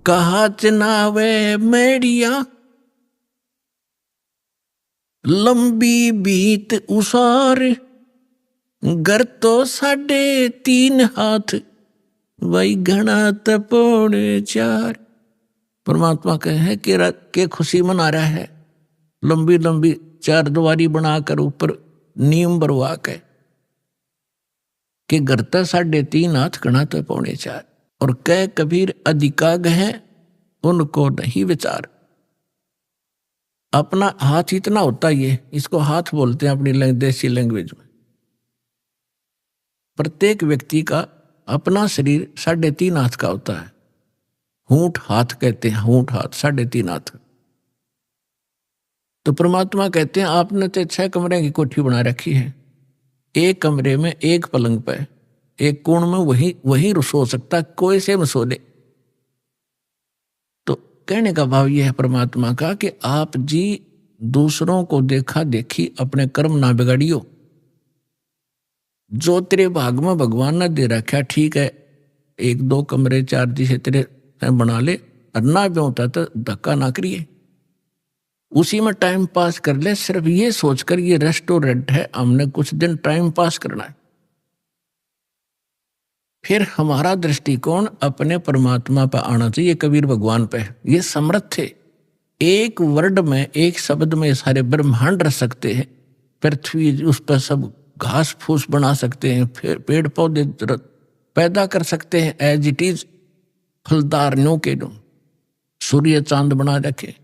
कहा चनावे मेड़िया, लंबी बीत उसार, घर तो 3.5 हाथ, वही घना तपोड़े 4। परमात्मा कहे कि खुशी मना रहा है, लंबी लंबी 4 द्वारी बनाकर ऊपर नीम बरवा के, कि घर तो 3.5 हाथ, घना तो 3.25। और कह कबीर अधिकाग है उनको नहीं विचार। अपना हाथ इतना होता ही है, इसको हाथ बोलते हैं अपनी देसी लैंग्वेज में। प्रत्येक व्यक्ति का अपना शरीर 3.5 हाथ का होता है। हूंठ हाथ कहते हैं, हूंठ हाथ 3.5 हाथ। तो परमात्मा कहते हैं आपने तो 6 कमरे की कोठी बना रखी है, एक कमरे में एक पलंग पे, एक कोण में वही सो सकता, कोई से में सो ले। तो कहने का भाव यह है परमात्मा का कि आप जी दूसरों को देखा देखी अपने कर्म ना बिगाड़ियो। जो तेरे भाग में भगवान ने दे रखा ठीक है, 1-2 कमरे 4 जिसे तेरे बना ले, और ना भी होता तो धक्का ना करिए, उसी में टाइम पास कर ले। सिर्फ ये सोचकर ये रेस्टोरेंट है, हमने कुछ दिन टाइम पास करना है। फिर हमारा दृष्टिकोण अपने परमात्मा पर आना चाहिए, कबीर भगवान पे। ये समर्थ थे, एक वर्ड में, एक शब्द में सारे ब्रह्मांड रख सकते हैं। पृथ्वी उस पर सब घास फूस बना सकते हैं, फिर पेड़ पौधे पैदा कर सकते हैं एज इट इज, फलदार नो के नो, सूर्य चांद बना रखे।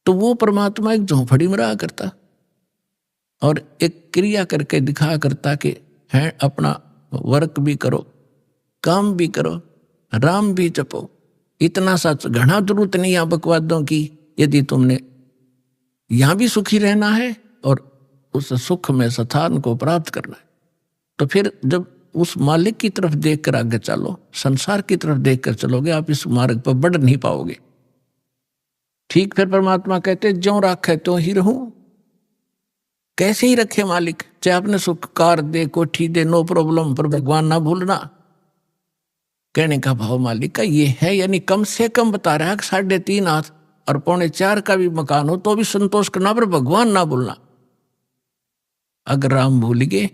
तो वो परमात्मा एक झोंपड़ी में रहा करता और एक क्रिया करके दिखा करता कि है अपना वर्क भी करो, काम भी करो, राम भी जपो। इतना सा घना जरूरत नहीं है बकवादों की। यदि तुमने यहां भी सुखी रहना है और उस सुख में स्थान को प्राप्त करना है, तो फिर जब उस मालिक की तरफ देखकर आगे चलो, संसार की तरफ देखकर चलोगे, आप इस मार्ग पर बढ़ नहीं पाओगे। ठीक फिर परमात्मा कहते ज्यों राखे त्यों ही रहूं। कैसे ही रखे मालिक, चाहे आपने सुख कार दे, कोठी दे, नो प्रॉब्लम, पर भगवान ना भूलना। कहने का भाव मालिक का ये है, यानी कम से कम बता रहा है कि 3.5 हाथ और 3.25 का भी मकान हो तो भी संतोष करना, पर भगवान ना भूलना। अगर राम भूल गए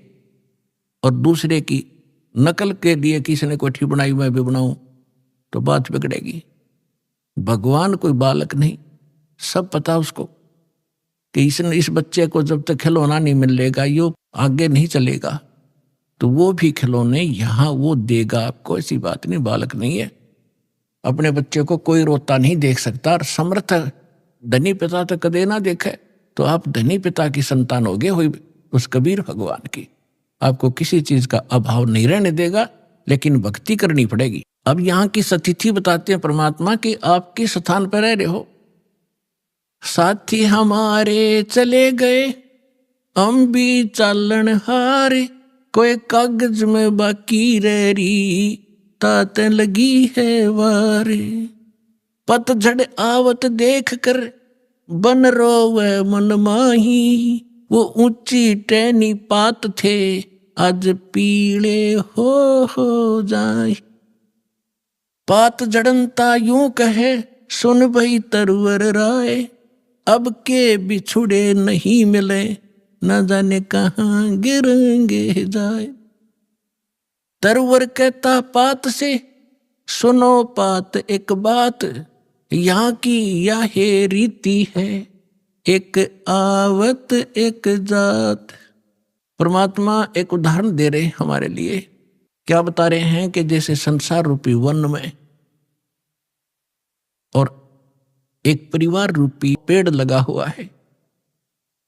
और दूसरे की नकल के लिए किसी ने कोठी बनाई मैं भी बनाऊं, तो बात बिगड़ेगी। भगवान कोई बालक नहीं, सब पता उसको कि इस बच्चे को जब तक खिलौना नहीं मिलेगा यो आगे नहीं चलेगा, तो वो भी खिलौने यहाँ वो देगा आपको। ऐसी बात नहीं, बालक नहीं है। अपने बच्चे को कोई रोता नहीं देख सकता। और समर्थ धनी पिता तो कदे ना देखे, तो आप धनी पिता की संतान होगे हुई उस कबीर भगवान की। आपको किसी चीज का अभाव नहीं रहने देगा, लेकिन भक्ति करनी पड़ेगी। अब यहाँ की स्थिति बताते हैं परमात्मा कि आप किस स्थान पर रह रहे हो। साथी हमारे चले गए, हम भी चालन हारे, कोई कागज में बाकी रह रही, तात लगी है वारे। पतझड़ आवत देख कर बन रोवे मन माही, वो ऊंची टहनी पात थे आज पीले हो जाए। पात जड़नता यूं कहे सुन भई तरवर राय, अब के बिछुड़े नहीं मिले, न जाने कहाँ गिरेंगे जाए। तरवर कहता पात से सुनो पात एक बात, यहाँ की यह रीति है, एक आवत एक जात। परमात्मा एक उदाहरण दे रहे हमारे लिए। क्या बता रहे हैं कि जैसे संसार रूपी वन में और एक परिवार रूपी पेड़ लगा हुआ है,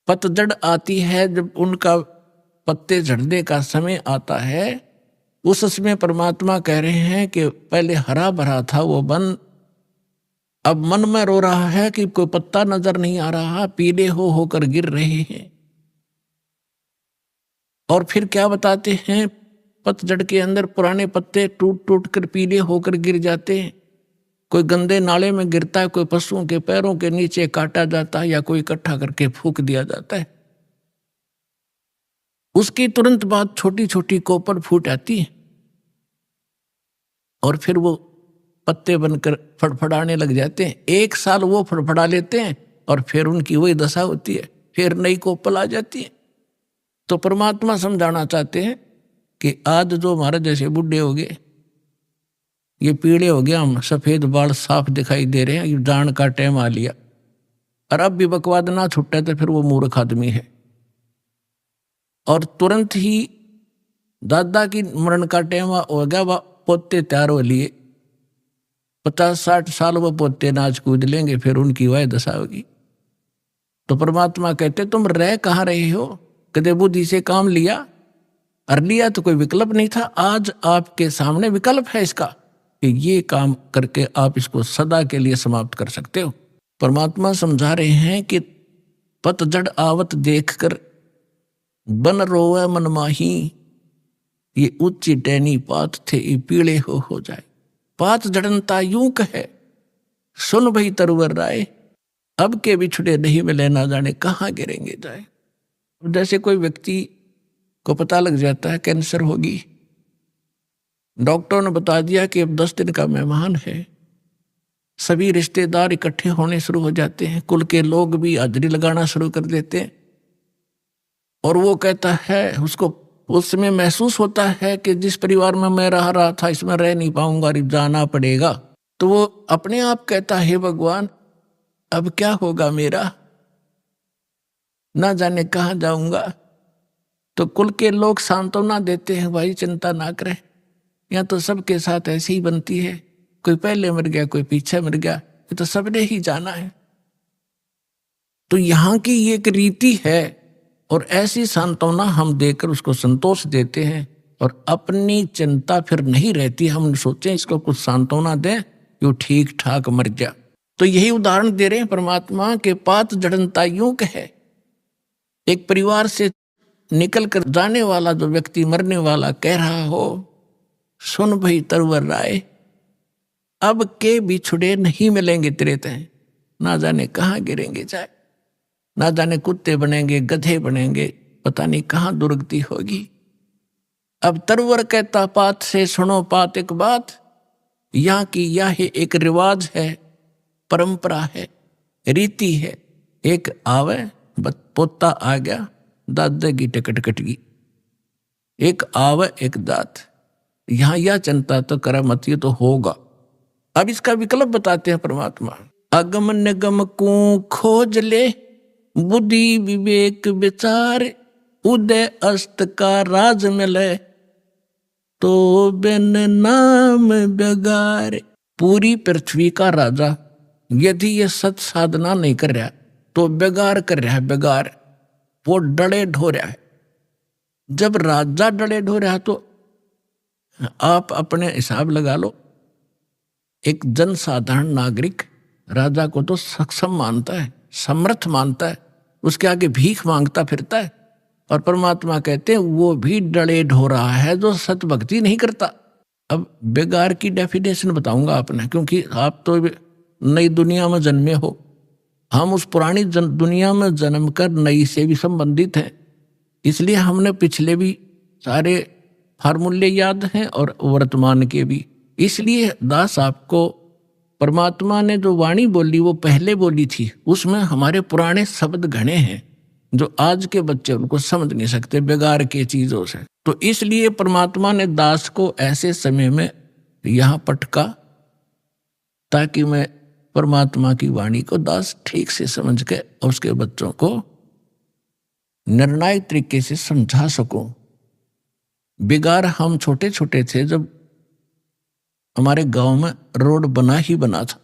पतझड़ आती है जब उनका पत्ते झड़ने का समय आता है, उस समय परमात्मा कह रहे हैं कि पहले हरा भरा था वो वन, अब मन में रो रहा है कि कोई पत्ता नजर नहीं आ रहा, पीले होकर गिर रहे हैं। और फिर क्या बताते हैं, पतझड़ के अंदर पुराने पत्ते टूट टूट कर पीले होकर गिर जाते हैं। कोई गंदे नाले में गिरता है, कोई पशुओं के पैरों के नीचे काटा जाता है, या कोई इकट्ठा करके फूंक दिया जाता है। उसकी तुरंत बाद छोटी छोटी कोपर फूट आती है और फिर वो पत्ते बनकर फड़फड़ाने लग जाते हैं। 1 साल वो फड़फड़ा लेते हैं और फिर उनकी वही दशा होती है, फिर नई कोपल आ जाती है। तो परमात्मा समझाना चाहते हैं कि आज जो हमारे जैसे बुढ़े हो गए, ये पीले हो गया, हम सफेद बाल साफ दिखाई दे रहे हैं, ये जान का टाइम आ लिया, और अब भी बकवाद ना छुट्टा तो फिर वो मूर्ख आदमी है। और तुरंत ही दादा की मरण का टाइम हो गया, वह पोते तैयार हो लिए, 50-60 साल वो पोते नाच कूद लेंगे, फिर उनकी वह दशा होगी। तो परमात्मा कहते तुम रह कहाँ रहे हो, कदे बुद्धि से काम लिया, और लिया तो कोई विकल्प नहीं था। आज आपके सामने विकल्प है इसका कि ये काम करके आप इसको सदा के लिए समाप्त कर सकते हो। परमात्मा समझा रहे हैं कि पतझड़ आवत देखकर बन रोवे मन माही, ये उच्ची टैनी पात थे ये पीले हो जाए। पात जड़नता यूं कहे सुन भई तरवर राय, अब के बिछड़े नहीं मिले ना जाने कहाँ गिरेंगे जाए। जैसे कोई व्यक्ति को पता लग जाता है कैंसर होगी, डॉक्टर ने बता दिया कि अब 10 दिन का मेहमान है, सभी रिश्तेदार इकट्ठे होने शुरू हो जाते हैं, कुल के लोग भी हाजिरी लगाना शुरू कर देते हैं, और वो कहता है, उसको उसमें महसूस होता है कि जिस परिवार में मैं रह रहा था इसमें रह नहीं पाऊंगा, जाना पड़ेगा। तो वो अपने आप कहता है भगवान अब क्या होगा मेरा, ना जाने कहाँ जाऊंगा। तो कुल के लोग सांत्वना देते हैं, भाई चिंता ना करें, यहाँ तो सबके साथ ऐसी ही बनती है, कोई पहले मर गया कोई पीछे मर गया, ये तो सबने ही जाना है। तो यहाँ की ये एक रीति है, और ऐसी सांत्वना हम देकर उसको संतोष देते हैं, और अपनी चिंता फिर नहीं रहती। हम सोचें इसको कुछ सांत्वना दें कि वो ठीक ठाक मर गया। तो यही उदाहरण दे रहे हैं परमात्मा के पात जड़नता यूं कहे, एक परिवार से निकल कर जाने वाला जो व्यक्ति मरने वाला कह रहा हो, सुन भई तरवर राय, अब के बिछुड़े नहीं मिलेंगे तेरे तय, ना जाने कहाँ गिरेंगे जाए, ना जाने कुत्ते बनेंगे गधे बनेंगे, पता नहीं कहाँ दुर्गति होगी। अब तरवर कहता पात से सुनो पात एक बात, यहाँ की यह एक रिवाज है, परंपरा है, रीति है। एक आवे पोता आ गया, दादा की टिकट कट गई, एक आवे एक दात, यहाँ यह चिंता तो कर मत, ये तो होगा। अब इसका विकल्प बताते हैं परमात्मा, अगम निगम को खोज ले, बुद्धि विवेक विचार, उदय अस्त का राज मिले, तो बिन नाम बेगार। पूरी पृथ्वी का राजा यदि ये सत साधना नहीं कर रहा तो बेगार कर रहा है, बेगार, वो डले ढो रहा है। जब राजा डले ढो रहा तो आप अपने हिसाब लगा लो, एक जनसाधारण नागरिक राजा को तो सक्षम मानता है, समर्थ मानता है, उसके आगे भीख मांगता फिरता है, और परमात्मा कहते हैं वो भी डले ढो रहा है जो सत भक्ति नहीं करता। अब बेगार की डेफिनेशन बताऊंगा आपने, क्योंकि आप तो नई दुनिया में जन्मे हो, हम उस पुरानी दुनिया में जन्म कर नई से भी संबंधित हैं, इसलिए हमने पिछले भी सारे फार्मूले याद हैं और वर्तमान के भी। इसलिए दास आपको परमात्मा ने जो वाणी बोली वो पहले बोली थी, उसमें हमारे पुराने शब्द घने हैं जो आज के बच्चे उनको समझ नहीं सकते बेगार के चीजों से। तो इसलिए परमात्मा ने दास को ऐसे समय में यहाँ पटका ताकि मैं परमात्मा की वाणी को दास ठीक से समझ के उसके बच्चों को निर्णायक तरीके से समझा सकूं। बेगार हम छोटे छोटे थे जब हमारे गांव में रोड बना ही बना था,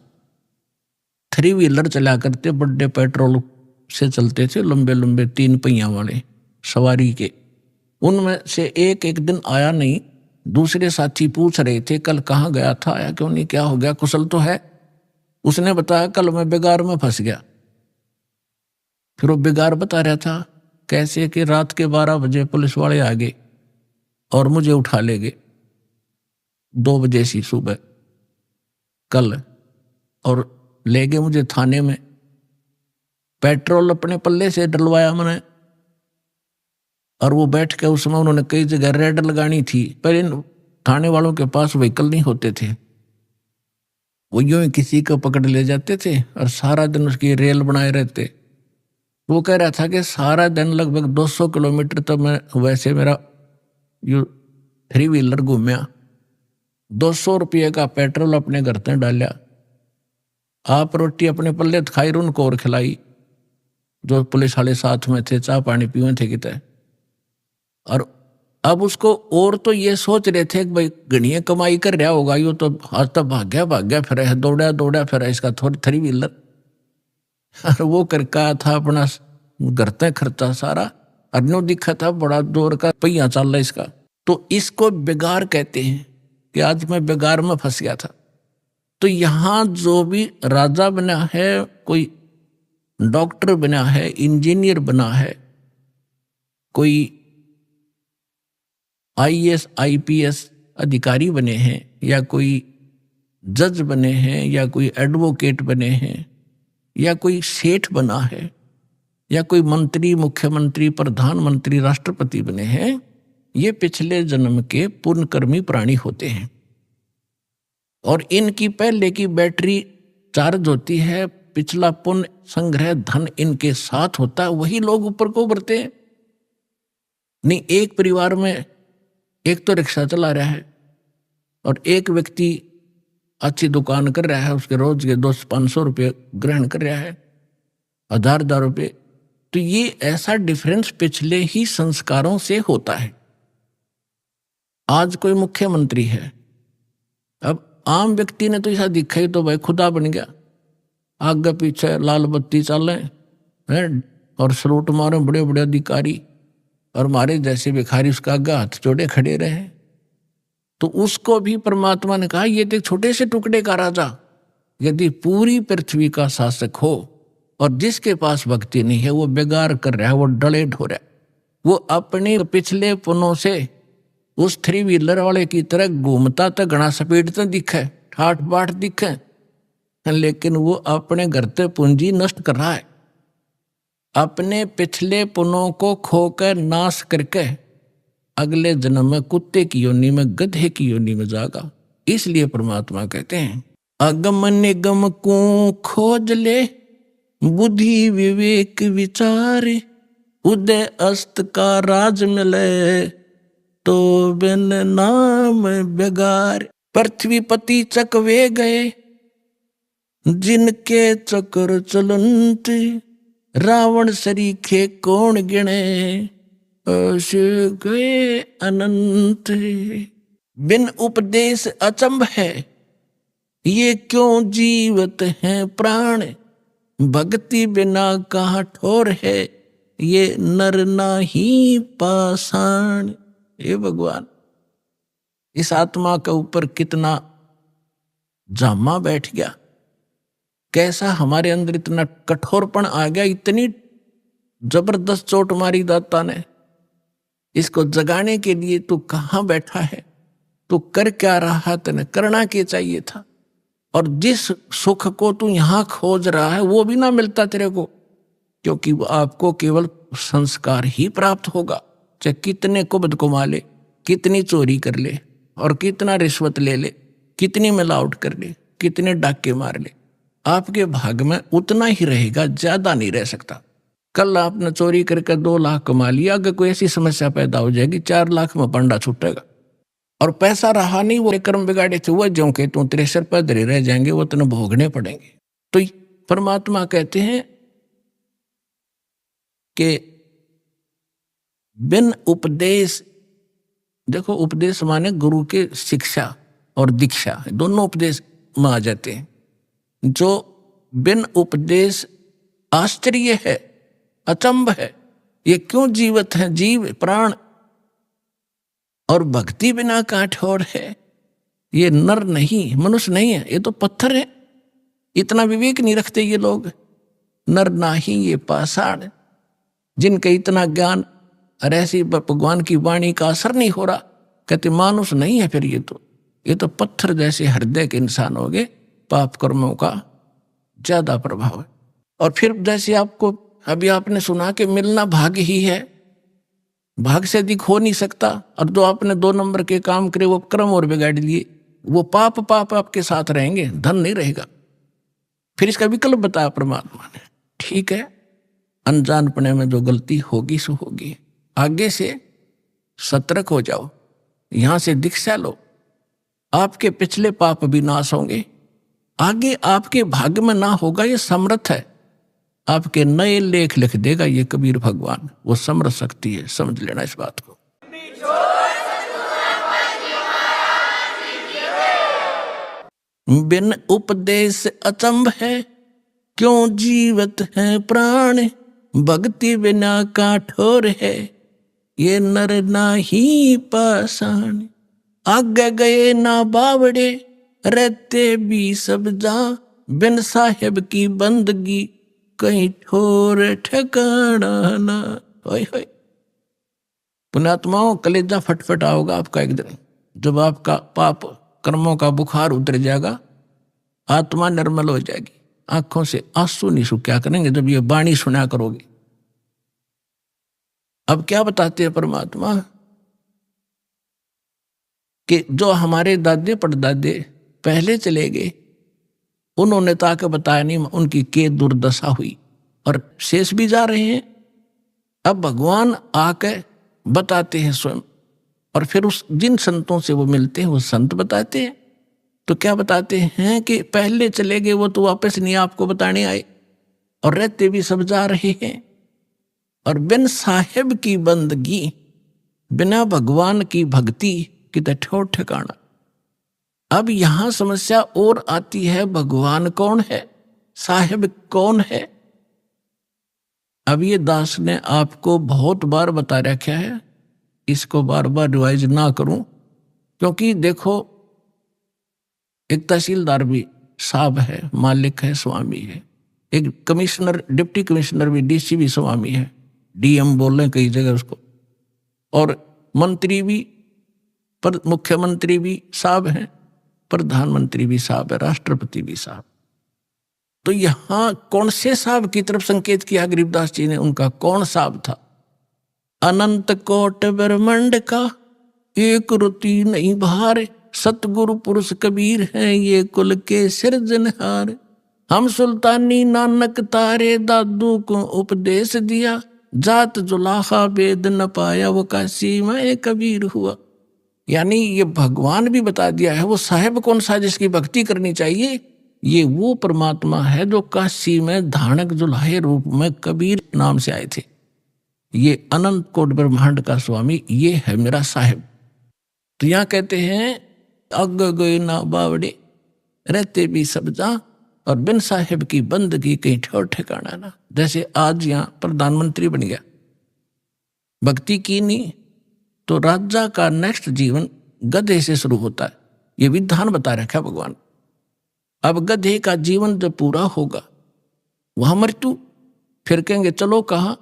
3 व्हीलर चला करते, बड़े पेट्रोल से चलते थे, लंबे लंबे 3 पहिया वाले सवारी के। उनमें से एक दिन आया नहीं, दूसरे साथी पूछ रहे थे कल कहाँ गया था, आया क्यों नहीं, क्या हो गया, कुशल तो है। उसने बताया कल मैं बेगार में फंस गया। फिर वो बेगार बता रहा था कैसे कि रात के 12 बजे पुलिस वाले आ गए और मुझे उठा ले गए 2 बजे सी सुबह कल, और ले गए मुझे थाने में। पेट्रोल अपने पल्ले से डलवाया मैंने, और वो बैठ के उस समय उन्होंने कई जगह रेड लगानी थी, पर इन थाने वालों के पास व्हीकल नहीं होते थे, वो यूं ही किसी को पकड़ ले जाते थे और सारा दिन उसकी रेल बनाए रहते। वो कह रहा था कि सारा दिन लगभग 200 किलोमीटर तो मैं वैसे मेरा यू 3 व्हीलर घूमया, 200 रुपये का पेट्रोल अपने घर से डालिया, आप रोटी अपने पल्ले खाई उनको और खिलाई, जो पुलिस वाले साथ में थे चाय पानी पीवे थे कितने। और अब उसको और तो ये सोच रहे थे कि भाई गणिया कमाई कर रहा होगा, यो तो आज तक भाग्या फिर है, दौड़ा फिर है इसका 3 व्हीलर। और वो करका था अपना घर तक खर्चा सारा, अन्यों दिखा था बड़ा जोर का पहिया चल रहा इसका। तो इसको बेगार कहते हैं कि आज मैं बेगार में फंस गया था। तो यहाँ जो भी राजा बना है, कोई डॉक्टर बना है, इंजीनियर बना है, कोई IAS IPS अधिकारी बने हैं, या कोई जज बने हैं, या कोई एडवोकेट बने हैं, या कोई सेठ बना है, या कोई मंत्री, मुख्यमंत्री, प्रधानमंत्री, राष्ट्रपति बने हैं, ये पिछले जन्म के पुण्यकर्मी प्राणी होते हैं। और इनकी पहले की बैटरी चार्ज होती है, पिछला पुण्य संग्रह धन इनके साथ होता है, वही लोग ऊपर को उभरते हैं। नहीं, एक परिवार में एक तो रिक्शा चला रहा है और एक व्यक्ति अच्छी दुकान कर रहा है, उसके रोज के 200-500 रुपये ग्रहण कर रहा है, 1000 रुपये। तो ये ऐसा डिफरेंस पिछले ही संस्कारों से होता है। आज कोई मुख्यमंत्री है, अब आम व्यक्ति ने तो ऐसा दिखा ही तो भाई खुदा बन गया, आगे पीछे लाल बत्ती चले हैं और सलूट मारे बड़े बड़े अधिकारी, और हमारे जैसे भिखारी उसका आगे हाथ जोड़े खड़े रहे। तो उसको भी परमात्मा ने कहा ये एक छोटे से टुकड़े का राजा यदि पूरी पृथ्वी का शासक हो और जिसके पास भक्ति नहीं है, वो बेगार कर रहा है, वो डले ढो रहा है, वो अपने पिछले पुनों से उस 3 व्हीलर वाले की तरह घूमता तो घना स्पीड तो दिखे, ठाठ बाट दिखे, लेकिन वो अपने घर से पूंजी नष्ट कर रहा है, अपने पिछले पुनों को खोकर नाश करके अगले जन्म में कुत्ते की योनि में, गधे की योनि में जागा। इसलिए परमात्मा कहते हैं अगम निगम को खोज ले, बुद्धि विवेक विचार, उदय अस्त का राज मिले, तो बिन नाम बेगार। पृथ्वीपति चकवे गए, जिनके चक्र चलंत, रावण सरीखे कौन गिने, ऐसे गए अनंत। बिन उपदेश अचंभ है, ये क्यों जीवत हैं प्राण, भक्ति बिना कहाँ ठोर है, ये नर नाही पाषाण। हे भगवान, इस आत्मा के ऊपर कितना जामा बैठ गया, कैसा हमारे अंदर इतना कठोरपन आ गया, इतनी जबरदस्त चोट मारी दाता ने। इसको जगाने के लिए तू कहाँ बैठा है, तू कर क्या रहा, तेने करना क्या चाहिए था। और जिस सुख को तू यहाँ खोज रहा है वो भी ना मिलता तेरे को, क्योंकि वो आपको केवल संस्कार ही प्राप्त होगा। चाहे कितने कुबद कमा ले, कितनी चोरी कर ले, और कितना रिश्वत ले ले, कितनी मिलावट कर ले, कितने डाके मार ले, आपके भाग में उतना ही रहेगा, ज्यादा नहीं रह सकता। कल आपने चोरी करके 2 लाख कमा लिया, अगर कोई ऐसी समस्या पैदा हो जाएगी 4 लाख में पंडा छूटेगा, और पैसा रहा नहीं, वो कर्म बिगाड़े थे वो जो के तू तेरे सिर पर धरे रह जाएंगे, वो तेने भोगने पड़ेंगे। तो परमात्मा कहते हैं कि बिन उपदेश, देखो उपदेश माने गुरु के शिक्षा और दीक्षा, दोनों उपदेश में आ जाते हैं। जो बिन उपदेश आश्चर्य है, अचंभ है, ये क्यों जीवत है, जीव प्राण, और भक्ति बिना काठोर है, ये नर नहीं, मनुष्य नहीं है, ये तो पत्थर है। इतना विवेक नहीं रखते ये लोग। नर नाही ये पाषाण, जिनका इतना ज्ञान और ऐसी भगवान की वाणी का असर नहीं हो रहा, कहते मानुष नहीं है फिर ये तो पत्थर जैसे हृदय के इंसान हो गए। पाप कर्मों का ज्यादा प्रभाव है। और फिर जैसे आपको अभी आपने सुना कि मिलना भाग्य ही है, भाग से अधिक हो नहीं सकता, और जो आपने 2 नंबर के काम करे वो कर्म और बिगाड़ लिए। वो पाप पाप आपके साथ रहेंगे, धन नहीं रहेगा। फिर इसका विकल्प बताया परमात्मा ने, ठीक है, अनजानपने में जो गलती होगी सो होगी, आगे से सतर्क हो जाओ, यहां से दीक्षा लो, आपके पिछले पाप भी नाश होंगे, आगे आपके भाग्य में ना होगा, ये समर्थ है, आपके नए लेख लिख देगा ये कबीर भगवान, वो समर्थ शक्ति है, समझ लेना इस बात को। बिन उपदेश अचंभ है, क्यों जीवत है प्राण, भक्ति बिना काठोर है, ये नर नाही पाषाण। आगे गए ना बावड़े, रहते भी सब जा, बिन साहेब की बंदगी, कहीं ठोर ठिकाना ना। होय होय पुण्यात्माओं, कलेजा फटफटा होगा आपका एक दिन, जब आपका पाप कर्मों का बुखार उतर जाएगा, आत्मा निर्मल हो जाएगी, आंखों से आंसू नहीं सूख, क्या करेंगे जब ये वाणी सुना करोगे। अब क्या बताते हैं परमात्मा कि जो हमारे दादे परदादे पहले चले गए, उन्होंने तो आके बताया नहीं उनकी के दुर्दशा हुई, और शेष भी जा रहे हैं। अब भगवान आके बताते हैं स्वयं, और फिर उस जिन संतों से वो मिलते हैं वो संत बताते हैं। तो क्या बताते हैं कि पहले चले गए वो तो वापस नहीं आपको बताने आए, और रहते भी सब जा रहे हैं, और बिन साहेब की बंदगी, बिना भगवान की भक्ति की ठोर ठिकाना। अब यहां समस्या और आती है, भगवान कौन है, साहेब कौन है। अब ये दास ने आपको बहुत बार बता रखा है, इसको बार बार रिवाइज ना करूं, क्योंकि देखो एक तहसीलदार भी साहब है, मालिक है, स्वामी है, एक कमिश्नर डिप्टी कमिश्नर भी, डीसी भी स्वामी है, डीएम बोल रहे हैं कई जगह उसको, और मंत्री भी, पर मुख्यमंत्री भी साहब हैं, प्रधानमंत्री भी साहब है, राष्ट्रपति भी साहब। तो यहां कौन से साहब की तरफ संकेत किया गरीबदास जी ने, उनका कौन साहब था। अनंत कोट ब्रह्मांड का एक रुति नहीं भार, सतगुरु पुरुष कबीर हैं ये कुल के सिरजनहार। हम सुल्तानी नानक तारे दादू को उपदेश दिया, जात जुलाहा वेद न पाया वो काशी में कबीर हुआ। यानी ये भगवान भी बता दिया है वो साहेब कौन सा जिसकी भक्ति करनी चाहिए, ये वो परमात्मा है जो काशी में धानक जुलाहे रूप में कबीर नाम से आए थे। ये अनंत कोट ब्रह्मांड का स्वामी, ये है मेरा साहेब। तो यहां कहते हैं अग गए ना बावड़े, रहते भी सब जा, और बिन साहेब की बंदगी कहीं ठोर ठिकाना ना। जैसे आज यहां प्रधानमंत्री बन गया, भक्ति की नहीं तो राजा का नेक्स्ट जीवन गधे से शुरू होता है, ये विधान बता रखा है भगवान। अब गधे का जीवन जब पूरा होगा वहां मृत्यु, फिर कहेंगे चलो कहा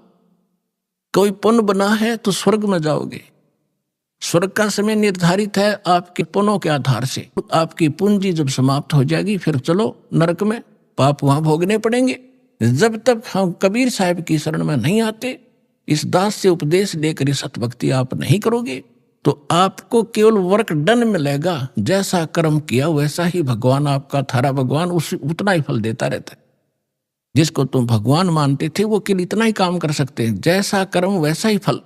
कोई पुण्य बना है तो स्वर्ग में जाओगे। स्वर्ग का समय निर्धारित है आपके पुण्यों के आधार से, आपकी पूंजी जब समाप्त हो जाएगी फिर चलो नरक में, पाप वहां भोगने पड़ेंगे। जब तक हम कबीर साहब की शरण में नहीं आते, इस दास से उपदेश लेकर सत भक्ति आप नहीं करोगे, तो आपको केवल वर्क डन मिलेगा, जैसा कर्म किया वैसा ही भगवान आपका थारा भगवान उतना ही फल देता रहता है। जिसको तुम भगवान मानते थे वो केवल इतना ही काम कर सकते हैं, जैसा कर्म वैसा ही फल।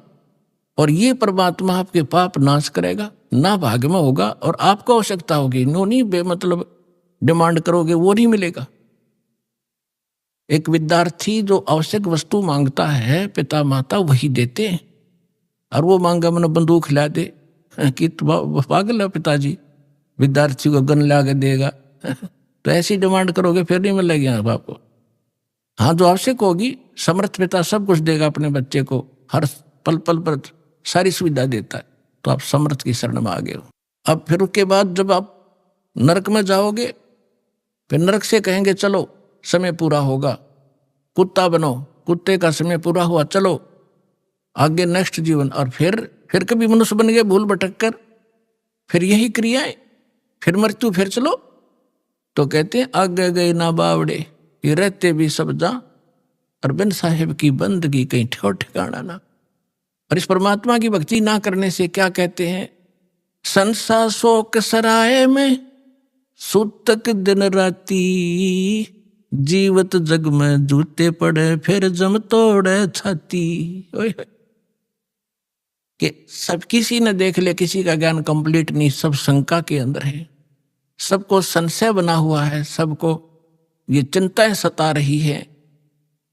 और ये परमात्मा आपके पाप नाश करेगा, ना भाग्य में होगा, और आपको आवश्यकता होगी नो नहीं बेमतलब डिमांड करोगे वो नहीं मिलेगा। एक विद्यार्थी जो आवश्यक वस्तु मांगता है पिता माता वही देते हैं, और वो मांगा मैंने बंदूक ला दे कि पागल है पिताजी, विद्यार्थी को गन ला के देगा तो ऐसी डिमांड करोगे फिर नहीं मिलेगी आपको। हाँ, जो आवश्यक होगी समर्थ पिता सब कुछ देगा अपने बच्चे को, हर पल पल पर सारी सुविधा देता है, तो आप समर्थ की शरण में आ गए हो। अब फिर उसके बाद जब आप नरक में जाओगे, फिर नरक से कहेंगे चलो समय पूरा होगा, कुत्ता बनो, कुत्ते का समय पूरा हुआ, चलो आगे नेक्स्ट जीवन। और फिर कभी मनुष्य बन गए भूल भटक कर, फिर यही क्रियाएं, फिर मृत्यु, फिर चलो। तो कहते हैं आगे गए ना बावड़े, ये रहते भी सब जा, और बिन साहेब की बंदगी कहीं ठोर ठिकाना ना। और इस परमात्मा की भक्ति ना करने से क्या कहते हैं संसा शोक सराय में सूतक दिन राती, जीवत जग में जूते पड़े फिर जम तोड़े छाती। कि सब किसी ने देख ले, किसी का ज्ञान कंप्लीट नहीं, सब शंका के अंदर है, सबको संशय बना हुआ है, सबको ये चिंताएं सता रही है।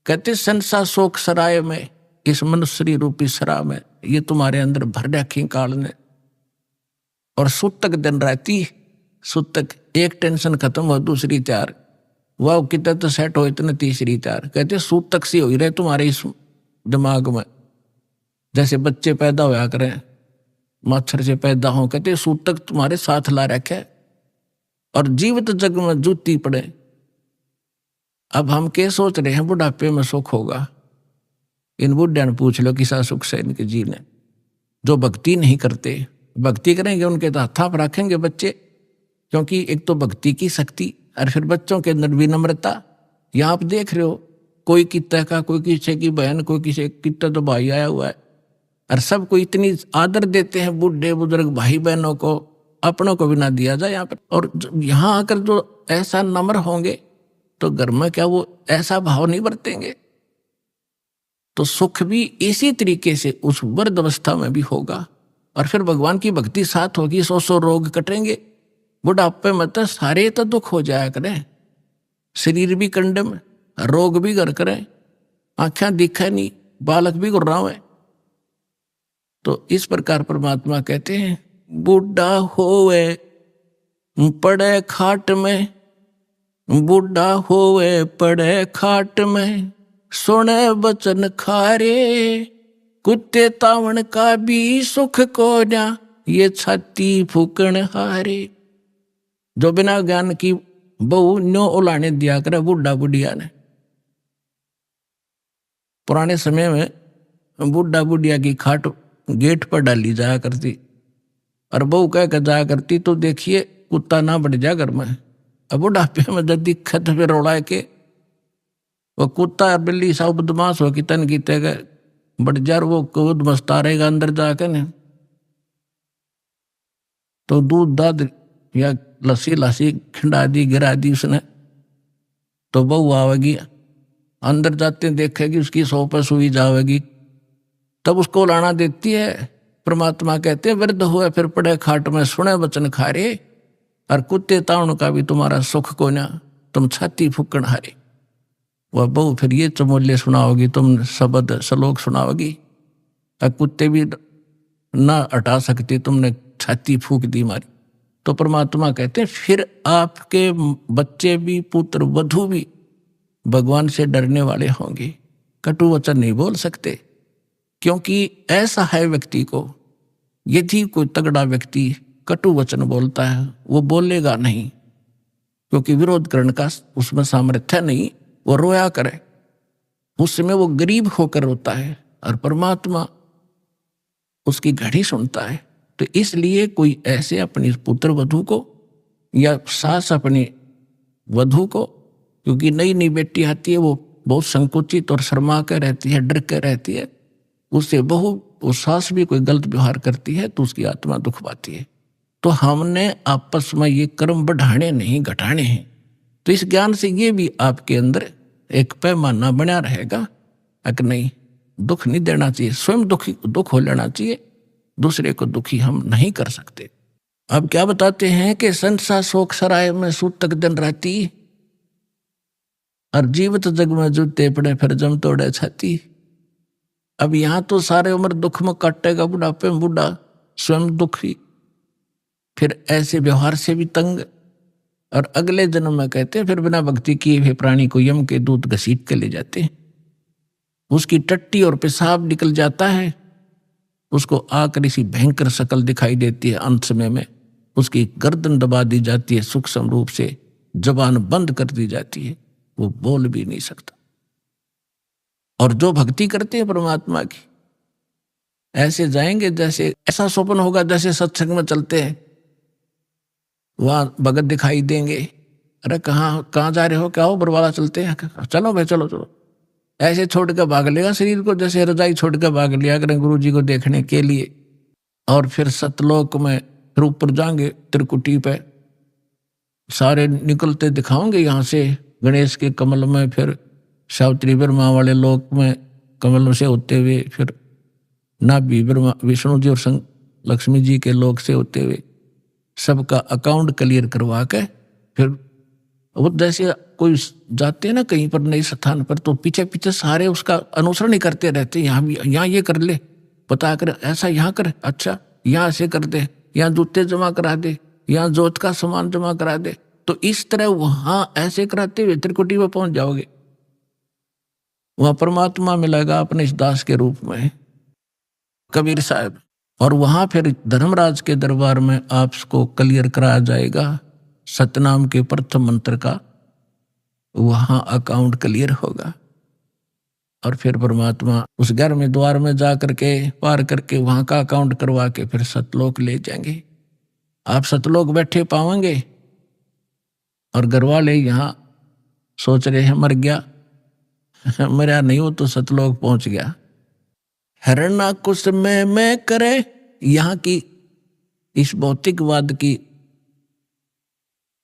कहते संसा शोक सराय में, इस मनुष्य रूपी सरा में ये तुम्हारे अंदर भर रखी काल ने। और सूतक दिन राती, सूतक एक टेंशन खत्म हो दूसरी तैयार, वाह कितना तो सेट हो इतने तीसरी तैयार। कहते सूतक सी हो रहे तुम्हारे इस दिमाग में, जैसे बच्चे पैदा होया करें मच्छर से पैदा हो, कहते सूतक तुम्हारे साथ ला रखे और जीवित जग में जूती पड़े। अब हम क्या सोच रहे हैं बुढ़ापे में सुख होगा, इन बुढ़िया ने पूछ लो किसा सुख से इनके जीने। जो भक्ति नहीं करते, भक्ति करेंगे उनके तो हाथा पर रखेंगे बच्चे, क्योंकि एक तो भक्ति की शक्ति और फिर बच्चों के अंदर विनम्रता। यहाँ आप देख रहे हो कोई कितना का, कोई किसी की बहन, कोई किसी कितना तो भाई आया हुआ है, और सबको इतनी आदर देते हैं बूढ़े बुजुर्ग भाई बहनों को, अपनों को भी ना दिया जाए यहाँ पर। और यहाँ आकर जो ऐसा नम्र होंगे तो घर में क्या वो ऐसा भाव नहीं बरतेंगे, तो सुख भी इसी तरीके से उस वृद्ध अवस्था में भी होगा। और फिर भगवान की भक्ति साथ होगी, 100 रोग कटेंगे। बुढ़ापे में तो सारे तो दुख हो जाया करें, शरीर भी कंडम, रोग भी घर करें, आँखें दिखे नहीं, बालक भी गुर्राव है। तो इस प्रकार परमात्मा कहते हैं बूढ़ा होवे पड़े खाट में, बूढ़ा होवे पड़े खाट में, सुने बचन खारे, कुत्ते तावण का भी सुख को ना, ये छाती फूकण हारे। जो बिना ज्ञान की बहु न्यो उलाने दिया करे बूढ़ा बुढ़िया ने। पुराने समय में बूढ़ा बुढ़िया की खाट गेट पर डाली जाया करती, और बहू कह कर जाया करती तो देखिए कुत्ता ना बढ़ जा घर में। अब बुढ़ापे में जब दिक्कत फिर रोड़ा के वो कुत्ता बिल्ली सब बदमाश हो कि तन की तय बढ़ जा, वो कूद मस्ता रहेगा अंदर जाकर ने, तो दूध दाद या लस्सी लस्सी खिंडा दी गिरा दी उसने, तो बहू आवेगी अंदर जाते देखेगी उसकी सौ पर सुई जावेगी, तब उसको लाना देती है। परमात्मा कहते हैं वृद्ध हुए फिर पड़े खाट में, सुने वचन खारे, और कुत्ते ताउन का भी तुम्हारा सुख को ना, तुम छाती फूकण हारे। वह बहू फिर ये चमोले सुनाओगी, तुम शब्द श्लोक सुनाओगी, और कुत्ते भी ना हटा सकते, तुमने छाती फूक दी मारी। तो परमात्मा कहते हैं फिर आपके बच्चे भी, पुत्र वधू भी भगवान से डरने वाले होंगे, कटु वचन नहीं बोल सकते। क्योंकि ऐसा है व्यक्ति को, यदि कोई तगड़ा व्यक्ति कटु वचन बोलता है वो बोलेगा नहीं, क्योंकि विरोध करने का उसमें सामर्थ्य नहीं, वो रोया करे, उस समय वो गरीब होकर रोता है, और परमात्मा उसकी घड़ी सुनता है। तो इसलिए कोई ऐसे अपनी पुत्र वधू को या सास अपनी वधू को, क्योंकि नई नई बेटी आती है वो बहुत संकुचित और शर्मा कर रहती है, डर कर रहती है, उससे बहू वो सास भी कोई गलत व्यवहार करती है तो उसकी आत्मा दुख पाती है। तो हमने आपस में ये कर्म बढ़ाने नहीं घटाने हैं। तो इस ज्ञान से ये भी आपके अंदर एक पैमाना बना रहेगा कि नहीं, दुख नहीं देना चाहिए, स्वयं दुख हो लेना चाहिए, दूसरे को दुखी हम नहीं कर सकते। अब क्या बताते हैं कि संसा शोक सराय में सूतक दिन राती, और जीवित जग में जूते पड़े फिर जम तोड़े छाती। अब यहाँ तो सारे उम्र दुख में काटेगा, बुढ़ापे में बूढ़ा स्वयं दुखी, फिर ऐसे व्यवहार से भी तंग, और अगले जन्म में कहते हैं फिर बिना भक्ति किए हुए प्राणी को यम के दूत घसीट के ले जाते हैं, उसकी टट्टी और पेशाब निकल जाता है, उसको आकर इसी भयंकर शकल दिखाई देती है। अंत समय में उसकी गर्दन दबा दी जाती है, सूक्ष्म रूप से जबान बंद कर दी जाती है, वो बोल भी नहीं सकता। और जो भक्ति करते हैं परमात्मा की, ऐसे जाएंगे जैसे, ऐसा स्वप्न होगा जैसे सत्संग में चलते हैं, वहां भगत दिखाई देंगे, अरे कहाँ जा रहे हो, क्या हो, बरवाला चलते हैं, चलो भाई चलो चलो, ऐसे छोड़ कर भाग लेगा शरीर को, जैसे रजाई छोड़ कर भाग लिया करें गुरु जी को देखने के लिए। और फिर सतलोक में फिर ऊपर जाएंगे त्रिकुटी पे, सारे निकलते दिखाओगे यहाँ से गणेश के कमल में, फिर सावित्री ब्रह्मा वाले लोक में कमल से होते हुए, फिर नाभि ब्रह्मा विष्णु जी और लक्ष्मी जी के लोक से होते हुए सबका अकाउंट क्लियर करवा के, फिर वो जैसे कोई जाते हैं ना कहीं पर नए स्थान पर, तो पीछे पीछे सारे उसका अनुसरण ही करते रहते, यहाँ भी यहाँ ये कर ले, पता कर ऐसा यहाँ कर, अच्छा यहाँ से कर दे, यहाँ जूते जमा करा दे, यहाँ जोत का सामान जमा करा दे। तो इस तरह वहां ऐसे कराते हुए त्रिकुटी में पहुंच जाओगे, वहां परमात्मा मिलेगा अपने इस दास के रूप में कबीर साहब। और वहां फिर धर्मराज के दरबार में आपको क्लियर कराया जाएगा सतनाम के प्रथम मंत्र का, वहां अकाउंट क्लियर होगा। और फिर परमात्मा उस घर में द्वार में जा करके पार करके वहां का अकाउंट करवा के फिर सतलोक ले जाएंगे। आप सतलोक बैठे पाओगे और घर वाले यहाँ सोच रहे हैं मर गया, मरा नहीं हो तो सतलोक पहुंच गया। हरना कुछ मैं करे, यहाँ की इस भौतिकवाद की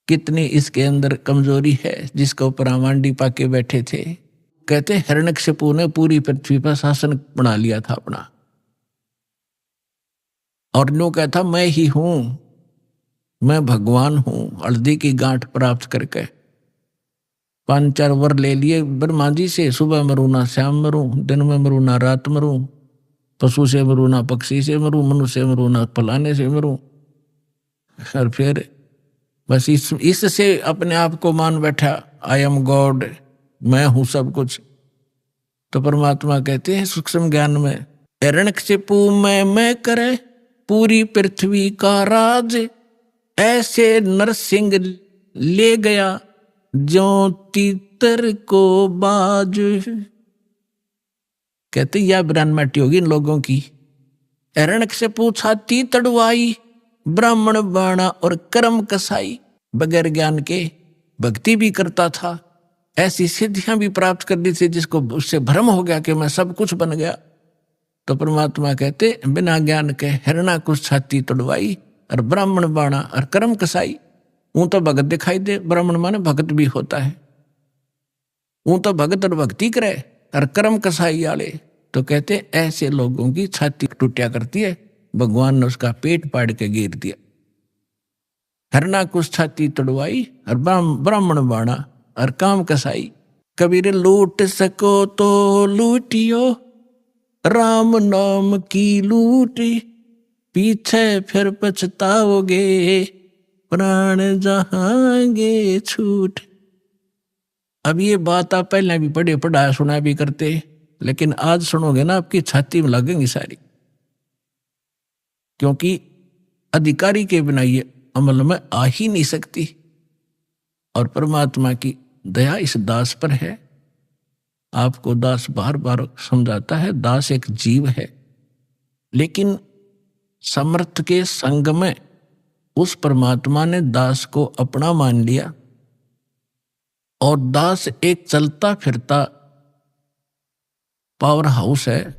कितनी इसके अंदर कमजोरी है, जिसके ऊपर आमांडी पाके बैठे थे। कहते हिरण्यकशिपु ने पूरी पृथ्वी पर शासन बना लिया था अपना, और न्यू कहता मैं ही हूं, मैं भगवान हूं। हल्दी की गांठ प्राप्त करके 5-4 वर ले लिए ब्रह्मा जी से, सुबह मरूं ना शाम मरूं, दिन में मरूं ना रात मरूं, पशु से मरूं ना पक्षी से मरूं, मनुष्य से मरूं ना फलाने से मरूं। और फिर बस इससे अपने आप को मान बैठा, आई एम गॉड, मैं हूं सब कुछ। तो परमात्मा कहते हैं सूक्ष्म ज्ञान में, हिरण्यकशिपु मैं करे पूरी पृथ्वी का राज, ऐसे नरसिंह ले गया जो तीतर को बाज। कहते यह ब्रह्मटी होगी इन लोगों की। हिरण्यकशिपु छाती तड़वाई, ब्राह्मण बाणा और कर्म कसाई, बगैर ज्ञान के भक्ति भी करता था, ऐसी सिद्धियां भी प्राप्त कर ली थी जिसको उससे भ्रम हो गया कि मैं सब कुछ बन गया। तो परमात्मा कहते बिना ज्ञान के हिरण्यकुश छाती तड़वाई और ब्राह्मण बाणा और कर्म कसाई। ऊं तो भगत दिखाई दे, ब्राह्मण माने भगत भी होता है, ऊं तो भगत और भक्ति करे, और कर्म कसाई वाले तो कहते ऐसे लोगों की छाती टूटिया करती है, भगवान ने उसका पेट पाड़ के गिर दिया। हिरण्यकुश छाती तड़वाई और ब्राह्मण बाणा और काम कसाई। कबीर लूट सको तो लूटियो, राम नाम की लूटी, पीछे फिर पछताओगे, प्राण जहांगे छूट। अब ये बात आप पहले भी पढ़ा सुना भी करते, लेकिन आज सुनोगे ना आपकी छाती में लगेंगी सारी, क्योंकि अधिकारी के बिना ये अमल में आ ही नहीं सकती। और परमात्मा की दया इस दास पर है। आपको दास बार बार समझाता है, दास एक जीव है, लेकिन समर्थ के संग में उस परमात्मा ने दास को अपना मान लिया, और दास एक चलता फिरता पावर हाउस है,